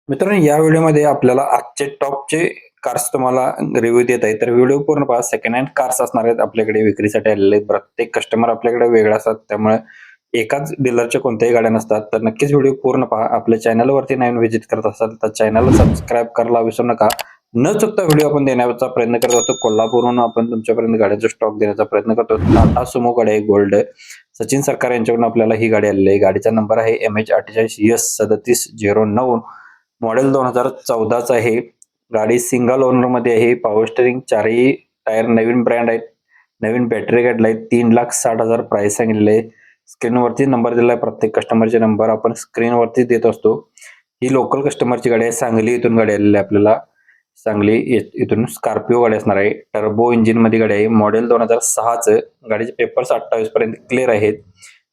मित्रांनो, या व्हिडिओमध्ये आपल्याला आजचे टॉपचे कार्स तुम्हाला रिव्ह्यू देत आहे. तर व्हिडिओ पूर्ण पहा. सेकंड हँड कार्स असणार आहेत आपल्याकडे विक्रीसाठी आलेले आहेत. प्रत्येक कस्टमर आपल्याकडे वेगळा असतात. त्यामुळे एकाच डीलरच्या कोणत्याही गाड्या नसतात. तर नक्कीच व्हिडिओ पूर्ण पहा. आपल्या चॅनलवरती नवीन व्हिजिट करत असाल तर चॅनलला सबस्क्राईब करायला विसरू नका. न चुकता व्हिडिओ आपण देण्याचा प्रयत्न करत असतो. कोल्हापूरहून आपण तुमच्यापर्यंत गाड्यांचा स्टॉक देण्याचा प्रयत्न करतो. टाटा सुमो गाडी आहे गोल्ड. सचिन सरकार यांच्याकडून आपल्याला ही गाडी आलेली आहे. गाडीचा नंबर आहे MH48S3709. मॉडेल 2014चं आहे. गाडी सिंगल ओनरमध्ये आहे. पॉवर स्टीअरिंग, चारही टायर नवीन ब्रँड आहेत. नवीन बॅटरी काढला आहे. 3,60,000 प्राइस सांगितलेलं आहे. स्क्रीनवरती नंबर दिला आहे. प्रत्येक कस्टमरचे नंबर आपण स्क्रीनवरती देत असतो. ही लोकल कस्टमरची गाडी आहे. सांगली इथून गाडी आलेली आहे आपल्याला. सांगली इथून स्कॉर्पिओ गाडी असणार आहे. टर्बो इंजिनमध्ये गाडी आहे. मॉडेल 2006चं. गाडीचे पेपर्स 28 पर्यंत क्लिअर आहेत.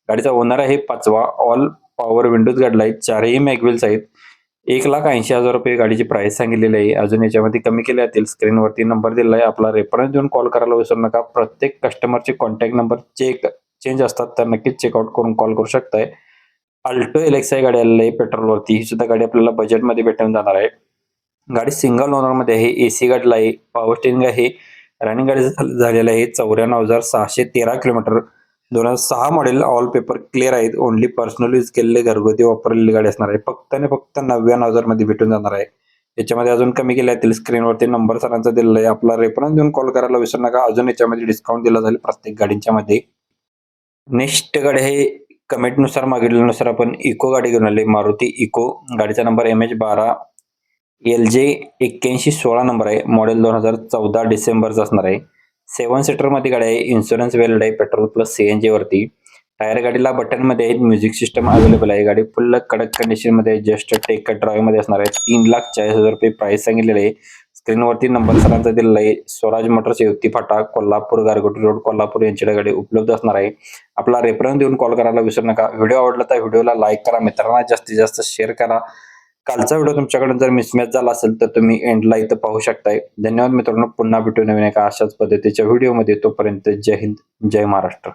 गाडीचा ओनर आहे 5वा. ऑल पॉवर विंडोज गाडला आहे. चारही मॅगव्हील्स आहेत. 1,80,000 रुपये गाडीची प्राइस सांगितलेली आहे. अजून याच्यामध्ये कमी केले जातील. स्क्रीनवरती नंबर दिला आहे. आपला रेफरन्स देऊन कॉल करायला विसरू नका. प्रत्येक कस्टमरचे कॉन्टॅक्ट नंबर चेंज असतात, तर नक्कीच चेकआउट करून कॉल करू शकताय. अल्टो LXi गाडी आलेली आहे पेट्रोलवरती. ही सुद्धा गाडी आपल्याला बजेटमध्ये भेटून जाणार आहे. गाडी सिंगल ओनरमध्ये आहे. AC गाडीला आहे. पॉवर स्टीअरिंग आहे. रनिंग गाडी झालेलं आहे 94,613 kilometre. 2006 model. All paper clear आहेत. ओनली पर्सनल यूज केलेले घरगुती वापरलेली गाडी असणार आहे. फक्त आणि फक्त 99,000 मध्ये भेटून जाणार आहे. याच्यामध्ये अजून कमी केले असतील. स्क्रीनवरती नंबर सरांचा दिलेला आहे. आपला रेफरन्स देऊन कॉल करायला विसरू नका. अजून याच्यामध्ये डिस्काउंट दिला जाईल प्रत्येक गाडीच्या मध्ये. नेक्स्ट गाडी आहे. कमेंटनुसार मागितल्यानुसार आपण इको गाडी घेऊन आली. मारुती इको. गाडीचा नंबर MH12 LJ 8116 नंबर आहे. मॉडेल 2014 डिसेंबरचा असणार आहे. 7 सीटरमध्ये गाडी आहे. इन्शुरन्स व्हॅलिड आहे. पेट्रोल प्लस CNG वरती. टायर गाडीला बटनमध्ये आहेत. म्युझिक सिस्टम अवेलेबल आहे. गाडी फुल कडक कंडिशनमध्ये आहे. जस्ट टेक ड्राईव्ह मध्ये असणार आहे. 3,40,000 रुपये प्राइस सांगितलेले आहे. स्क्रीनवरती नंबर सरांचा दिलेला आहे. स्वराज मोटर्स युक्ती फाटा कोल्हापूर गारगोटी रोड कोल्हापूर यांच्याकडे गाडी उपलब्ध असणार आहे. आपला रेफरन्स देऊन कॉल करायला विसरू नका. व्हिडिओ आवडला तर व्हिडिओला लाईक करा. मित्रांना जास्तीत जास्त शेअर करा. कालचा व्हिडिओ तुमच्याकडून जर मिसमॅच झाला असेल तर तुम्ही एंडला इथं पाहू शकताय. धन्यवाद मित्रांनो. पुन्हा भेटू नवीन एका अशाच पद्धतीच्या व्हिडिओमध्ये. तोपर्यंत जय हिंद, जय महाराष्ट्र.